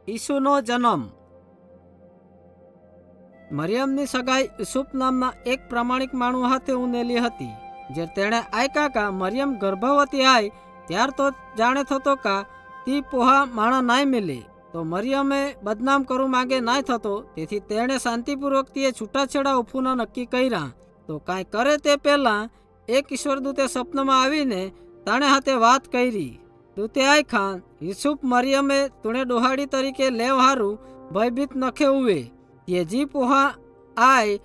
ઈસુનો જન્મ। મરિયમની સગાઈ યુસુફ નામના એક પ્રામાણિક માણસ હાથે ઉનેલી હતી। જે તેણે આયકા કા મરિયમ ગર્ભવતી આય ત્યાર તો જાણે થતો કા તી પોહા માણા નાય મિલે તો મરિયમે બદનામ કરું માંગે નાય થતો, તેથી તેણે શાંતિપૂર્વક તે છૂટાછેડા ઉફુના નક્કી કર્યા। તો કાંઈ કરે તે પહેલાં એક ઈશ્વરદૂતે સપનમાં આવીને તાણે હાથે વાત કરી। દૂતે આયખા યુસુફ મરિયમે તુણે ડોહાડી તરીકે લેવ હારું ભયભીત નખે ઉવે તે જી પોહા આય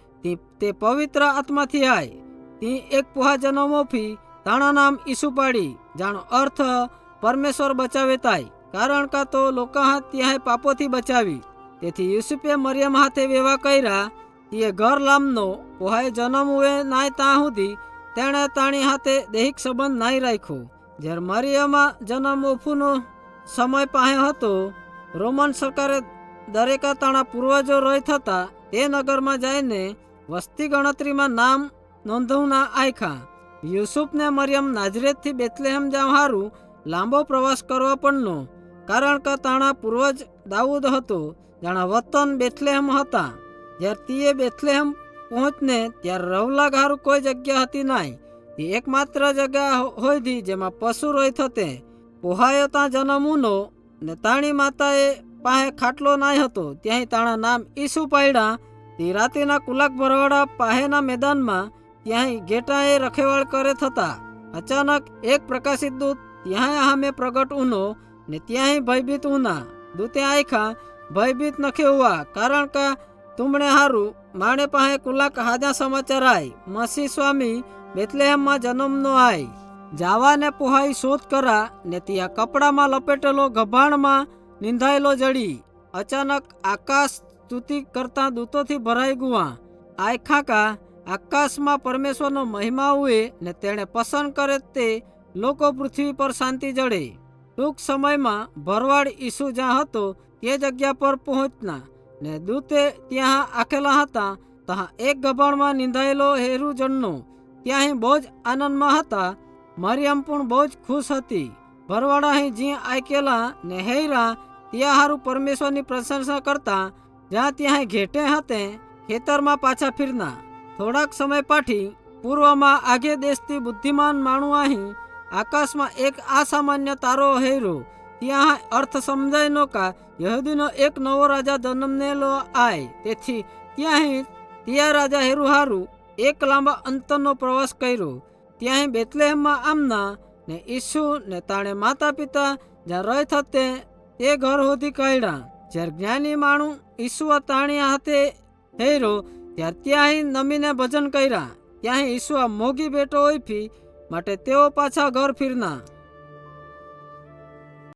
તે પવિત્ર આત્માથી આય તી એક પોહા જન્મોફી તાણા નામ ઈસુ પાડી, જાણો અર્થ પરમેશ્વર બચાવે તાય, કારણ કા તો લોકો ત્યાં પાપોથી બચાવી। તેથી યુસુફે મરિયમ હાથે વેવા કર્યા। તે ઘર લામનો પોહાએ જન્મ ઉવે નાય ત્યાં સુધી તેણે તાણી હાથે દૈહિક સંબંધ નાય રાખ્યો। જ્યારે મરિયમા જન્મ ઓફુનો સમય પાસે હતો, રોમન સરકારે દરેકા તાણા પૂર્વજો રહી થતા તે નગરમાં જઈને વસ્તી ગણતરીમાં નામ નોંધવના આયખા। યુસુફને મરિયમ નાઝરેતથી બેથલેહેમ જવા હારું લાંબો પ્રવાસ કરવા પડનો, કારણ કે તાણા પૂર્વજ દાઉદ હતો જાણા વતન બેથલેહેમ હતા। જ્યારે તીએ બેથલેહેમ પહોંચને ત્યારે રવલા હારું કોઈ જગ્યા હતી નાય। તે એકમાત્ર જગ્યા હોયથી જેમાં પશુ રોય થતે પોહાયો ત્યાં જન્મુનો ને તાણી માતાએ પાસે ખાટલો નાય હતો, ત્યાં તાણા નામ ઈસુ પાડ્યા। તે રાતીના કુલાક ભરવાડા પાહેના મેદાનમાં ત્યાં ઘેટાએ રખેવાળ કરે થતા અચાનક એક પ્રકાશિત દૂત ત્યાં સામે પ્રગટ ઉનો ને ત્યાં ભયભીત ઉના। દૂતે આયખા ભયભીત નખે હુआ, કારણ કે તુમણે હારું માણે પાસે કુલાક હાજા સમાચાર આય મસી સ્વામી બેથલેહેમમાં જન્મનો આય। જાવાને પોહાઈ શોધ કરા ને ત્યાં કપડામાં લપેટેલો ગભાણમાં નિંધાયેલો જડી। અચાનક આકાશ સ્તુતિ કરતા દૂતોથી ભરાઈ ગુઆ। આયખા કા આકાશમાં પરમેશ્વરનો મહિમા હુએ ને તેણે પસંદ કરે તે લોકો પૃથ્વી પર શાંતિ જડે। ટૂંક સમયમાં ભરવાડ ઈસુ જ્યાં હતો તે જગ્યા પર પહોંચના ને દૂતે ત્યાં આખેલા હતા ત્યાં એક ગભાણમાં નિંદાયેલો હેરુ જણનો ત્યાં બહુ જ આનંદમાં હતા। મરિયમ પણ બહુ જ ખુશ હતી। ભરવાડા અહીં જ્યાં આકેલા ને હેરા ત્યાં હારું પરમેશ્વરની પ્રશંસા કરતા જ્યાં ત્યાં ઘેટે હતે ખેતરમાં પાછા ફિરના। થોડાક સમય પાછી પૂર્વમાં આગે દેશથી બુદ્ધિમાન માણું અહીં આકાશમાં એક અસામાન્ય તારો હેરો ત્યાં અર્થ સમજાય નો કા યહૂદીનો એક નવો રાજા જન્મેલો આય। તેથી ત્યાં રાજા હેરુ હારું એક લાંબા અંતરનો પ્રવાસ કર્યો। ત્યાં બેથલેહેમમાં આમના ને ઈસુ ને તાણે માતા પિતા જ્યાં રહી થતે તે ઘર સુધી કાઢ્યા। જ્યારે જ્ઞાની માણું ઈસુ તાણી હાથે હેરો ત્યારે ત્યાં નમીને ભજન કર્યા। ત્યાં ઈસુ મોગી બેટો ઓઈફી માટે તેઓ પાછા ઘર ફિરના।